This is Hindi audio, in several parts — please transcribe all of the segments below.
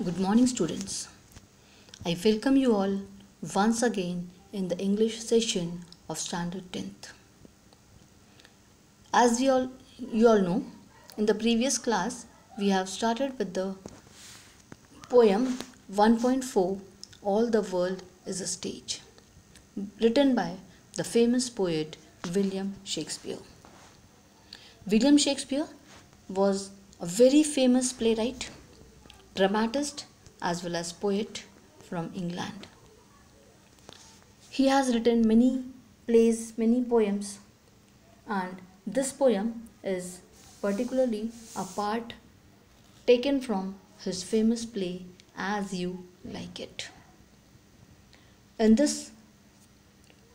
Good morning, students. I welcome you all once again in the English session of Standard 10th. As you all know, in the previous class we have started with the poem 1.4 All the World is a Stage, written by the famous poet William Shakespeare. William Shakespeare was a very famous playwright, dramatist as well as poet from England. He has written many plays, many poems, and this poem is particularly a part taken from his famous play As You Like It. In this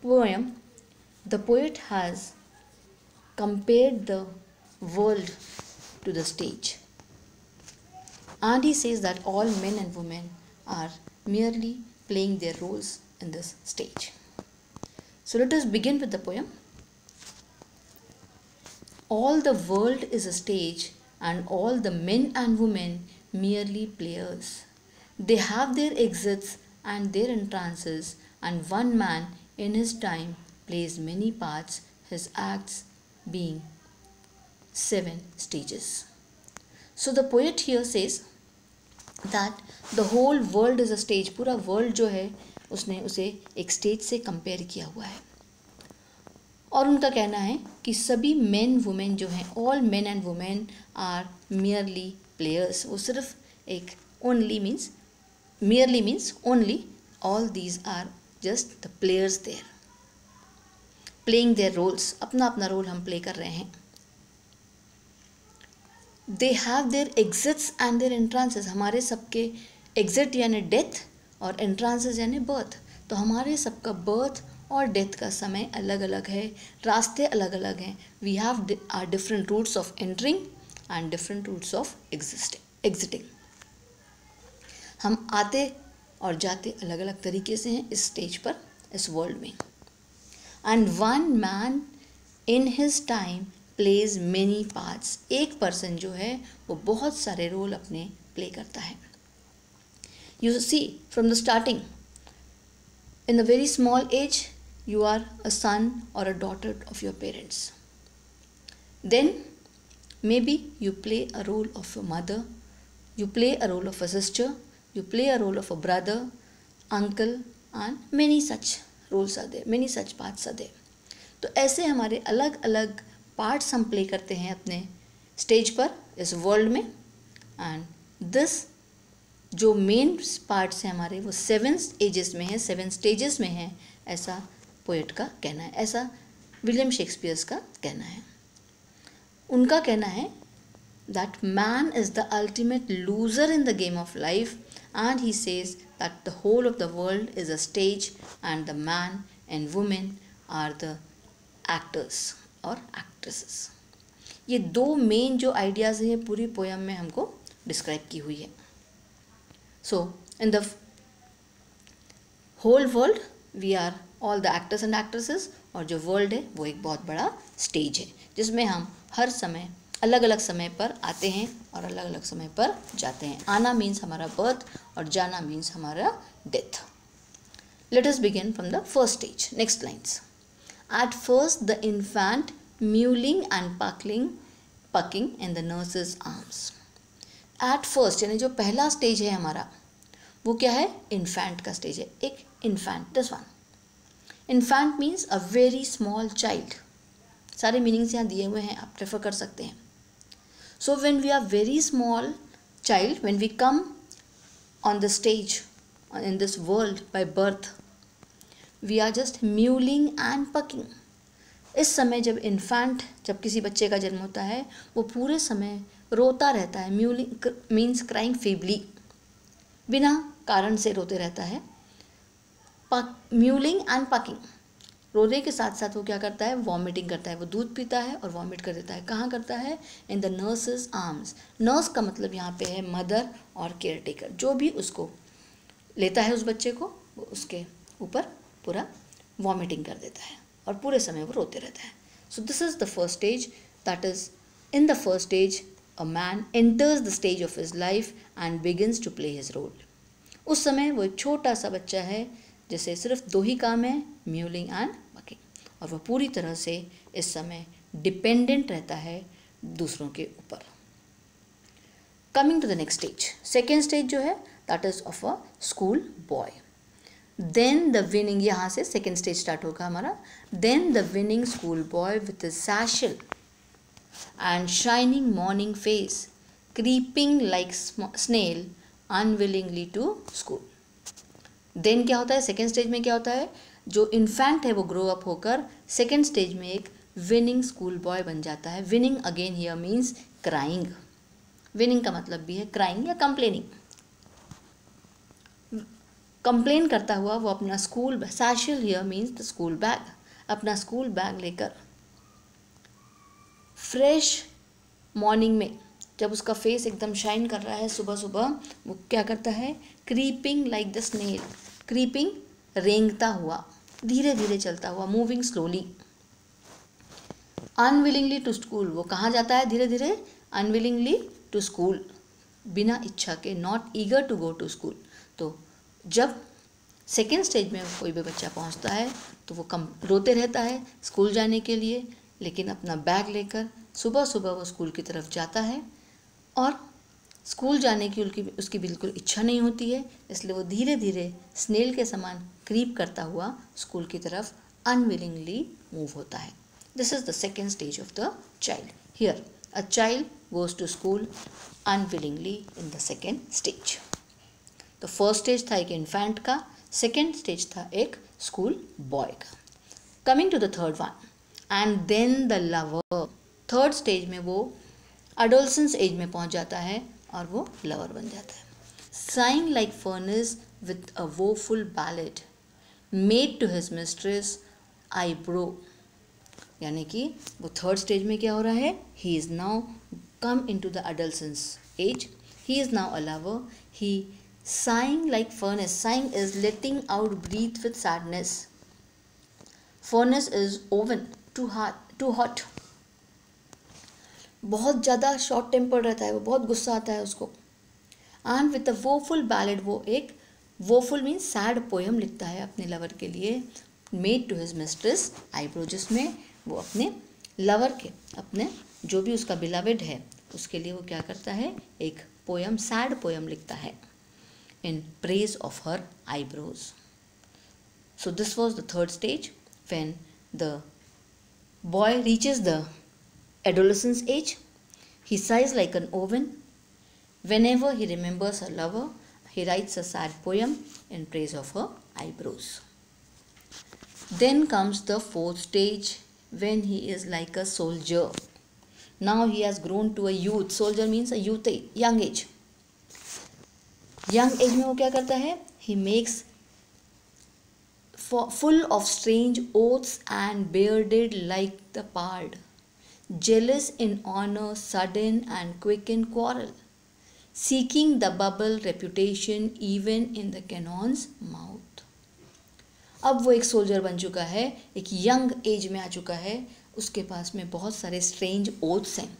poem, the poet has compared the world to the stage. And he says that all men and women are merely playing their roles in this stage. So let us begin with the poem. All the world is a stage, and all the men and women merely players. They have their exits and their entrances, and one man in his time plays many parts, his acts being 7 stages. So the poet here says that the whole world is a stage. पूरा world जो है उसने उसे एक स्टेज से कंपेयर किया हुआ है और उनका कहना है कि सभी मेन वुमेन जो हैं, all men and women are merely players. वो सिर्फ एक only means merely means only, all these are just the players there, playing their roles. अपना अपना रोल हम प्ले कर रहे हैं. They have their exits and their entrances. हमारे सबके एग्जिट यानी डेथ और एंट्रांसेस यानी बर्थ. तो हमारे सबका बर्थ और डेथ का समय अलग अलग है, रास्ते अलग अलग हैं. We have are different routes of entering and different routes of exiting. हम आते और जाते अलग अलग तरीके से हैं इस स्टेज पर, इस वर्ल्ड में. And one man in his time plays many parts. एक पर्सन जो है वो बहुत सारे रोल अपने प्ले करता है. You see from the starting, in the very small age you are a son or a daughter of your parents. Then maybe you play a role of a mother, you play a role of a sister, you play a role of a brother, uncle, and many such roles are there, many such parts are there. तो ऐसे हमारे अलग अलग पार्ट्स हम प्ले करते हैं अपने स्टेज पर, इस वर्ल्ड में. एंड दिस जो मेन पार्ट्स हैं हमारे वो 7 एजेस में है, 7 स्टेजेस में है, ऐसा पोएट का कहना है, ऐसा विलियम शेक्सपियर्स का कहना है. उनका कहना है that man is the ultimate loser in the game of life, and he says that the whole of the world is a stage and the man and women are the actors और एक्ट्रेसेस. ये 2 मेन जो आइडियाज़ हैं पूरी पोएम में हमको डिस्क्राइब की हुई है. So in the whole world we are all the actors and actresses, और जो वर्ल्ड है वो एक बहुत बड़ा स्टेज है जिसमें हम हर समय अलग अलग समय पर आते हैं और अलग अलग समय पर जाते हैं. आना मीन्स हमारा बर्थ और जाना मीन्स हमारा death. Let us begin from the first stage. Next lines. At first the infant mewling and packing in the nurses arms. At first यानी जो पहला स्टेज है हमारा वो क्या है? इन्फेंट का स्टेज है. एक infant, this one. Infant means a very small child. सारे मीनिंग्स यहाँ दिए हुए हैं, आप रेफर कर सकते हैं. So when we are very small child, when we come on the stage in this world by birth, we are just mewling and puking. इस समय जब किसी बच्चे का जन्म होता है वो पूरे समय रोता रहता है. म्यूलिंग मीन्स क्राइंग फीबली, बिना कारण से रोते रहता है. म्यूलिंग एंड पकिंग, रोने के साथ साथ वो क्या करता है? वॉमिटिंग करता है. वो दूध पीता है और वॉमिट कर देता है. कहाँ करता है? In the nurses arms. Nurse का मतलब यहाँ पे है मदर और केयर टेकर. जो भी उसको लेता है उस बच्चे को, वो उसके ऊपर पूरा वॉमिटिंग कर देता है और पूरे समय वो रोते रहता है. So this is the first stage. That is in the first stage a man enters the stage of his life and begins to play his role. उस समय वो एक छोटा सा बच्चा है जिसे सिर्फ दो ही काम है, म्यूलिंग एंड बकिंग, और वह पूरी तरह से इस समय डिपेंडेंट रहता है दूसरों के ऊपर. Coming to the next stage, second stage जो है that is of a school boy. Then the winning, यहाँ से सेकेंड स्टेज स्टार्ट होगा हमारा. Then the winning school boy with satchel and shining morning face, creeping like snail unwillingly to school. Then क्या होता है, सेकेंड स्टेज में क्या होता है, जो इन्फेंट है वो ग्रो अप होकर सेकेंड स्टेज में एक विनिंग स्कूल बॉय बन जाता है. Winning again here means crying. Winning का मतलब भी है क्राइंग या कंप्लेनिंग. कंप्लेन करता हुआ वो अपना school, satchel here means the school bag, अपना स्कूल बैग लेकर फ्रेश मॉर्निंग में, जब उसका फेस एकदम शाइन कर रहा है सुबह सुबह, वो क्या करता है, creeping like the snail. Creeping रेंगता हुआ, धीरे धीरे चलता हुआ, moving slowly. Unwillingly to school, वो कहाँ जाता है धीरे धीरे, अनविलिंगली टू स्कूल, बिना इच्छा के, not eager to go to school. तो जब सेकेंड स्टेज में कोई भी बच्चा पहुँचता है तो वो रोते रहता है स्कूल जाने के लिए, लेकिन अपना बैग लेकर सुबह सुबह वो स्कूल की तरफ जाता है, और स्कूल जाने की उसकी बिल्कुल इच्छा नहीं होती है, इसलिए वो धीरे धीरे स्नेल के समान क्रीप करता हुआ स्कूल की तरफ अनविलिंगली मूव होता है. This is the second stage of the child. Here a child goes to school unwillingly in the second stage. तो फर्स्ट स्टेज था एक इन्फेंट का, सेकेंड स्टेज था एक स्कूल बॉय का. Coming to the third one, and then the lover. Third stage में वो अडोलसेंस एज में पहुंच जाता है और वो लवर बन जाता है. Sighing like furnace with a woeful ballad made to his mistress eyebrow. यानी कि वो थर्ड स्टेज में क्या हो रहा है, he is now come in to the adolescence age, he is now a lover. He sighing like furnace, sighing is letting out breath with sadness. Furnace is oven, too hot. बहुत ज़्यादा शॉर्ट टेम्पर रहता है वो, बहुत गुस्सा आता है उसको. And with a woeful ballad, वो एक वोफुल मीन्स सैड पोएम लिखता है अपने लवर के लिए. Made to his mistress eyebrow, जिसमें वो अपने लवर के, अपने जो भी उसका बिलवेड है उसके लिए वो क्या करता है, एक पोएम, सैड पोएम लिखता है in praise of her eyebrows. So this was the third stage. When the boy reaches the adolescence age, he sighs like an oven. Whenever he remembers her lover, he writes a sad poem in praise of her eyebrows. Then comes the fourth stage, when he is like a soldier. Now he has grown to a youth. Soldier means a youth, young age. Young age में वो क्या करता है, he makes full of strange oaths and bearded like the pard, jealous in honor, sudden and quick in quarrel, seeking the bubble reputation even in the cannon's mouth. अब वो एक सोल्जर बन चुका है, एक यंग एज में आ चुका है, उसके पास में बहुत सारे स्ट्रेंज ओथ्स हैं.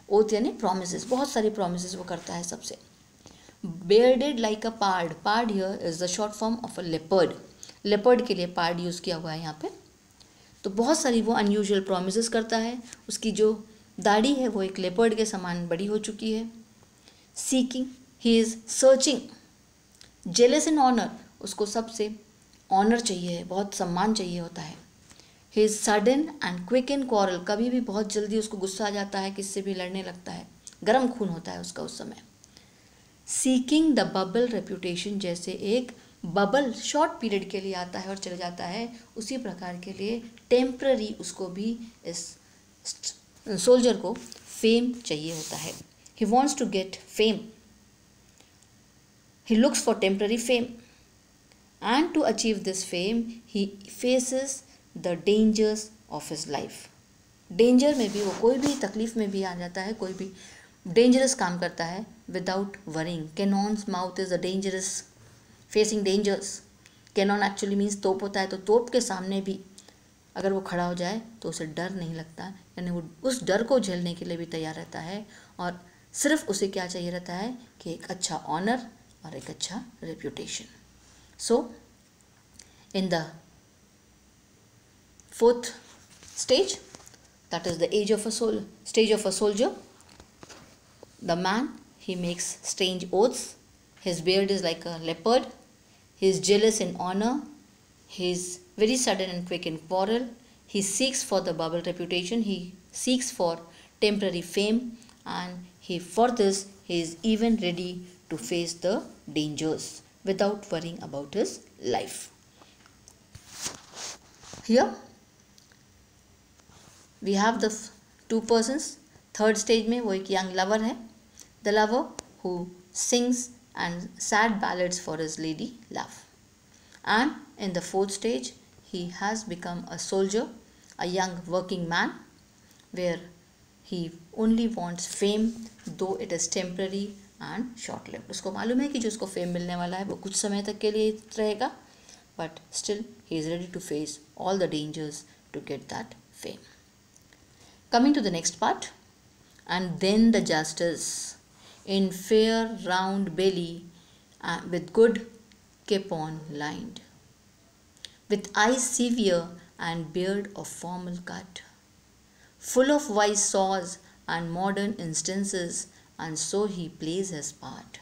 ओथ यानी प्रोमिसेस, बहुत सारी प्रोमिसेस वो करता है सबसे. bearded like a pard, pard here is the short form of a leopard. leopard के लिए pard यूज़ किया हुआ है यहाँ पे. तो बहुत सारी वो unusual promises करता है. उसकी जो दाढ़ी है वो एक leopard के समान बड़ी हो चुकी है. seeking, he is searching. jealous in honor, उसको सबसे honor चाहिए, बहुत सम्मान चाहिए होता है. he is sudden and quick in quarrel, कभी भी बहुत जल्दी उसको गुस्सा आ जाता है, किससे भी लड़ने लगता है, गर्म खून होता है उसका उस समय. सीकिंग द बबल रेप्यूटेशन, जैसे एक बबल शॉर्ट पीरियड के लिए आता है और चले जाता है, उसी प्रकार के लिए टेम्पररी उसको भी इस सोल्जर को फेम चाहिए होता है. He wants to get fame, he looks for temporary fame, and to achieve this fame he faces the dangers of his life. Danger में भी वो कोई भी तकलीफ में भी आ जाता है, कोई भी डेंजरस काम करता है without worrying. Cannon's mouth is a dangerous, facing dangers. Cannon actually means तोप होता है, तो तोप के सामने भी अगर वो खड़ा हो जाए तो उसे डर नहीं लगता, यानी वो उस डर को झेलने के लिए भी तैयार रहता है और सिर्फ उसे क्या चाहिए रहता है कि एक अच्छा ऑनर और एक अच्छा reputation. So in the fourth stage, that is the stage of a soldier, the man, he makes strange oaths. His beard is like a leopard. He is jealous in honor. He is very sudden and quick in quarrel. He seeks for the bubble reputation. He seeks for temporary fame, and for this he is even ready to face the dangers without worrying about his life. Here we have the two persons. Third stage में वो एक यंग लवर है, the lover who sings and sad ballads for his lady love. And in the fourth stage he has become a soldier, a young working man, where he only wants fame, though it is temporary and short lived. उसको मालूम है कि जो उसको फेम मिलने वाला है वो कुछ समय तक के लिए रहेगा, but still he is ready to face all the dangers to get that fame. Coming to the next part, and then the justice in fair round belly with good capon lined, with eyes severe and beard of formal cut, full of wise saws and modern instances, and so he plays his part.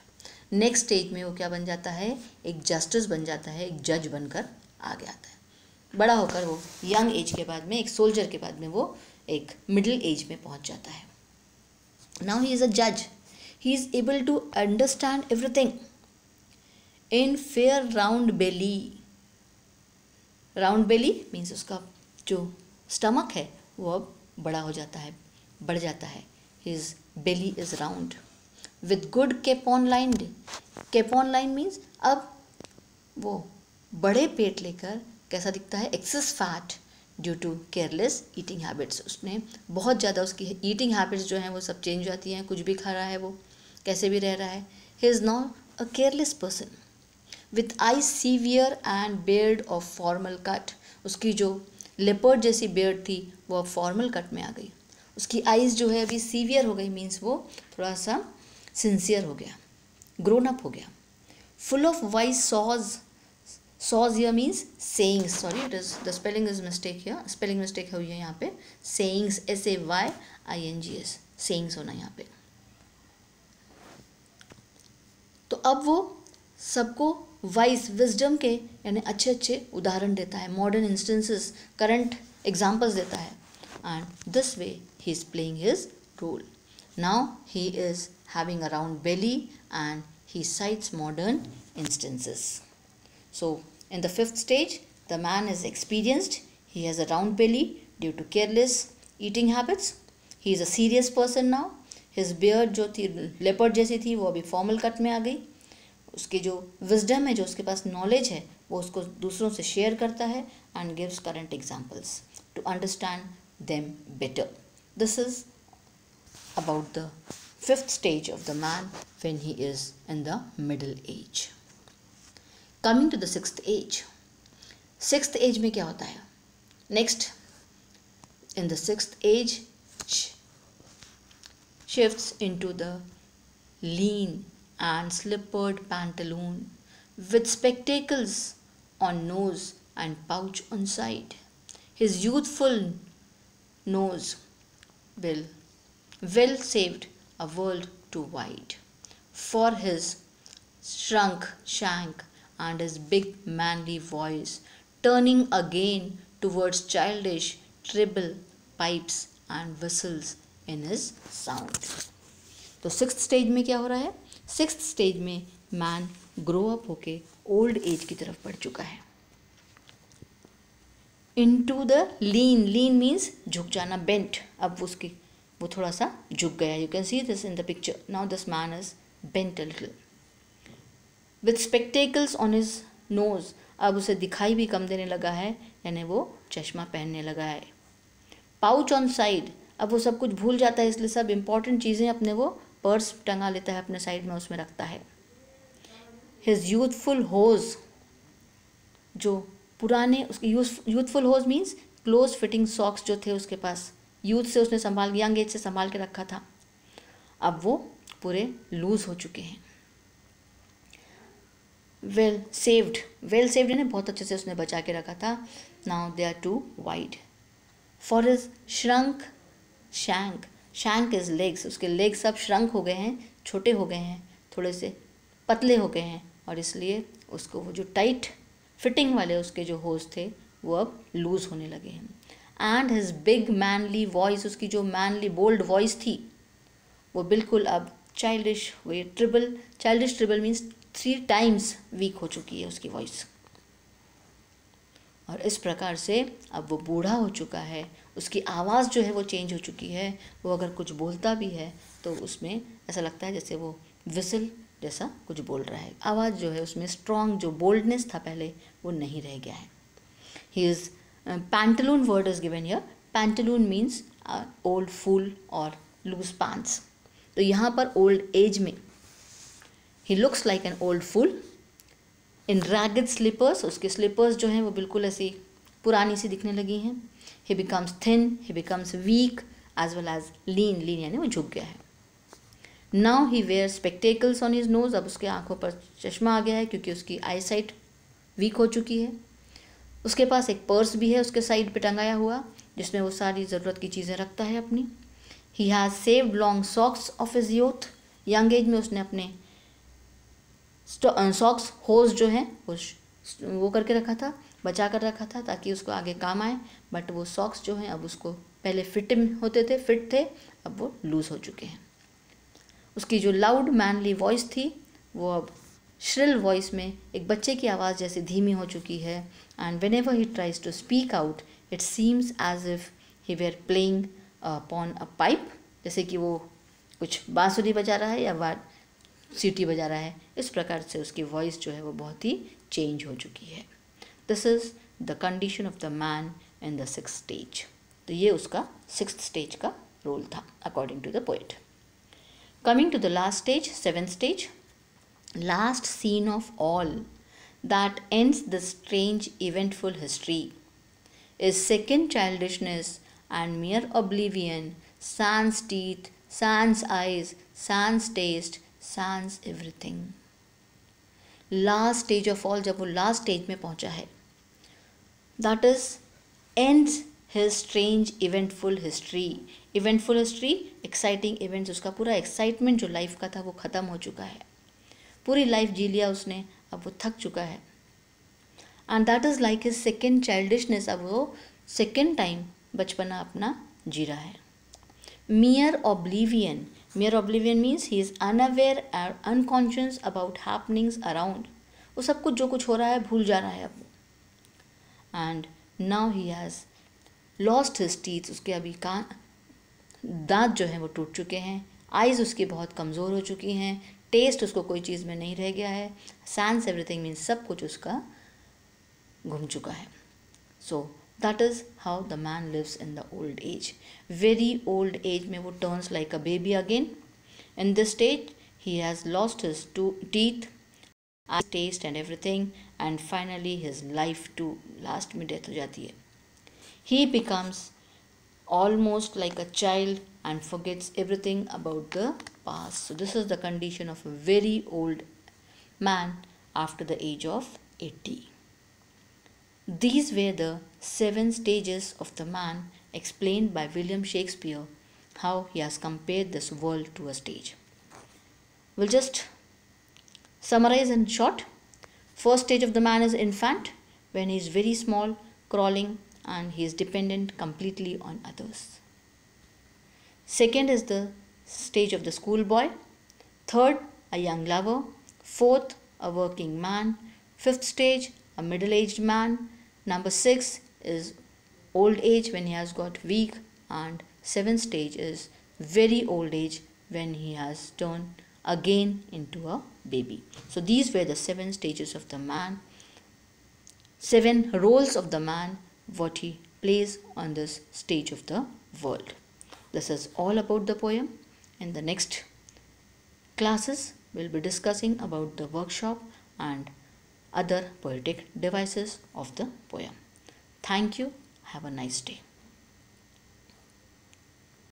Next stage में वो क्या बन जाता है, एक जस्टिस बन जाता है, एक जज बनकर आगे आता है. बड़ा होकर वो यंग एज के बाद में, एक सोल्जर के बाद में वो एक मिडिल एज में पहुंच जाता है. नाउ ही इज अ जज. He is able to understand everything. In fair round belly, round belly means उसका जो स्टमक है वो अब बड़ा हो जाता है, बढ़ जाता है. His belly is round with good capon lined. Capon line means अब वो बड़े पेट लेकर कैसा दिखता है, excess fat due to careless eating habits. उसने बहुत ज़्यादा, उसकी ईटिंग हैबिट्स जो हैं वो सब चेंज हो जाती हैं, कुछ भी खा रहा है वो, कैसे भी रह रहा है. He is not a careless person. With I severe and Baird of formal cut. उसकी जो लेपर्ड जैसी बेयर्ड थी वो अब फॉर्मल कट में आ गई. उसकी आइज़ जो है अभी सीवियर हो गई, मीन्स वो थोड़ा सा सिंसियर हो गया, ग्रोन अप हो गया. Full of wise saws. Saws here means sayings. Sorry, it is the spelling is mistake here. Spelling mistake हुई है यहाँ पे. sayings, SAYINGS, sayings होना यहाँ पे. तो अब वो सबको वाइज, विजडम के यानी अच्छे अच्छे उदाहरण देता है, मॉडर्न इंस्टेंसेस, करंट एग्जाम्पल्स देता है. And this way he is playing his role. Now he is having a round belly and he cites modern instances. So, in the fifth stage, the man is experienced. He has a round belly due to careless eating habits. He is a serious person now. His beard जो थी leopard जैसी थी वो अभी formal cut में आ गई. उसकी जो wisdom है, जो उसके पास knowledge है, वो उसको दूसरों से share करता है and gives current examples to understand them better. This is about the fifth stage of the man when he is in the middle age. Coming to the sixth age. Sixth age में क्या होता है? Next, in the sixth age, shifts into the lean and slippered pantaloon with spectacles on nose and pouch on side. His youthful nose well saved a world too wide for his shrunk shank and his big manly voice, turning again towards childish treble pipes and whistles in his sound. तो सिक्स्थ स्टेज में क्या हो रहा है? सिक्स्थ स्टेज में मैन ग्रो अप होके ओल्ड एज की तरफ बढ़ चुका है. Into the lean. Lean means झुक जाना, बेंट. अब उसकी वो थोड़ा सा झुक गया. You can see this in the picture. Now this man is bent a little. With spectacles on his nose. अब उसे दिखाई भी कम देने लगा है, यानी वो चश्मा पहनने लगा है. Pouch on side. अब वो सब कुछ भूल जाता है, इसलिए सब इंपॉर्टेंट चीज़ें अपने वो पर्स टंगा लेता है, अपने साइड में उसमें रखता है. हिज यूथफुल होज. जो पुराने उसके यूथफुल होज मीन्स क्लोज फिटिंग सॉक्स जो थे उसके पास, यूथ से उसने संभाल, यंग एज से संभाल के रखा था, अब वो पूरे लूज हो चुके हैं। वेल सेव्ड यानी बहुत अच्छे से उसने बचा के रखा था। Now they are too wide for his shank is legs, उसके लेग्स अब श्रंक हो गए हैं, छोटे हो गए हैं, थोड़े से पतले हो गए हैं, और इसलिए उसको वो जो टाइट फिटिंग वाले उसके जो होज थे वो अब लूज होने लगे हैं। And his big manly voice, उसकी जो मैनली बोल्ड वॉइस थी वो बिल्कुल अब childish treble means 3 times weak हो चुकी है उसकी वॉइस। और इस प्रकार से अब वो बूढ़ा हो चुका है, उसकी आवाज़ जो है वो चेंज हो चुकी है। वो अगर कुछ बोलता भी है तो उसमें ऐसा लगता है जैसे वो विसल जैसा कुछ बोल रहा है। आवाज़ जो है उसमें स्ट्रॉन्ग जो बोल्डनेस था पहले वो नहीं रह गया है। He is pantaloon word is given here. Pantaloon means old fool और लूज पैंट्स। तो यहाँ पर ओल्ड एज में he looks like an old fool in ragged slippers, उसके स्लीपर्स जो हैं वो बिल्कुल ऐसी पुरानी सी दिखने लगी हैं। He becomes thin, he becomes weak as well as lean यानी वो झुक गया है। Now he wear spectacles on his nose, अब उसके आंखों पर चश्मा आ गया है क्योंकि उसकी आई साइट वीक हो चुकी है। उसके पास एक पर्स भी है उसके साइड पे टंगाया हुआ जिसमें वो सारी ज़रूरत की चीज़ें रखता है अपनी। He has saved long socks of his youth, young age में उसने अपने सॉक्स होज जो हैं वो करके रखा था, बचा कर रखा था ताकि उसको आगे काम आए। बट वो सॉक्स जो हैं अब उसको पहले फिट थे, अब वो लूज़ हो चुके हैं। उसकी जो लाउड मैनली वॉइस थी वो अब श्रिल वॉइस में एक बच्चे की आवाज़ जैसे धीमी हो चुकी है। And whenever he tries to speak out it seems as if he were playing upon a pipe, जैसे कि वो कुछ बांसुरी बजा रहा है या सीटी बजा रहा है। इस प्रकार से उसकी वॉइस जो है वो बहुत ही चेंज हो चुकी है। This is the condition of the man in the 6th stage. तो ये उसका 6th स्टेज का रोल था according to the poet. Coming to the last stage, 7th stage, last scene of all that ends the strange eventful history is second childishness and mere oblivion, sans teeth, sans eyes, sans taste, sans everything. Last stage of all, जब वो लास्ट स्टेज में पहुंचा है, that is ends his strange eventful history. Eventful history, exciting events, उसका पूरा एक्साइटमेंट जो लाइफ का था वो ख़त्म हो चुका है। पूरी लाइफ जी लिया उसने, अब वो थक चुका है। And that is like his second childishness, अब वो सेकेंड टाइम बचपना अपना जी रहा है। mere oblivion means he is unaware or unconscious about happenings around, वो सब कुछ जो कुछ हो रहा है भूल जा रहा है अब। And now he has lost his teeth, उसके अभी दांत जो हैं वो टूट चुके हैं। आइज़ उसकी बहुत कमज़ोर हो चुकी हैं। टेस्ट उसको कोई चीज़ में नहीं रह गया है। सेंस एवरीथिंग मीन्स सब कुछ उसका घूम चुका है। So that is how the man lives in the old age. Very old age में वो turns like a baby again. In this stage he has lost his teeth, taste and everything, and finally his life too, last में डेथ हो जाती है। He becomes almost like a child and forgets everything about the past. So this is the condition of a very old man after the age of 80. These were the 7 stages of the man explained by William Shakespeare, how he has compared this world to a stage. We'll just summarize in short. First stage of the man is infant, when he is very small, crawling, and he is dependent completely on others. Second is the stage of the schoolboy. Third, a young lover. Fourth, a working man. Fifth stage, a middle-aged man. Number 6 is old age, when he has got weak. And 7th stage is very old age, when he has turned again into a baby. So these were the 7 stages of the man, 7 roles of the man, what he plays on this stage of the world. This is all about the poem. In the next classes, we'll be discussing about the workshop and other poetic devices of the poem. Thank you. Have a nice day.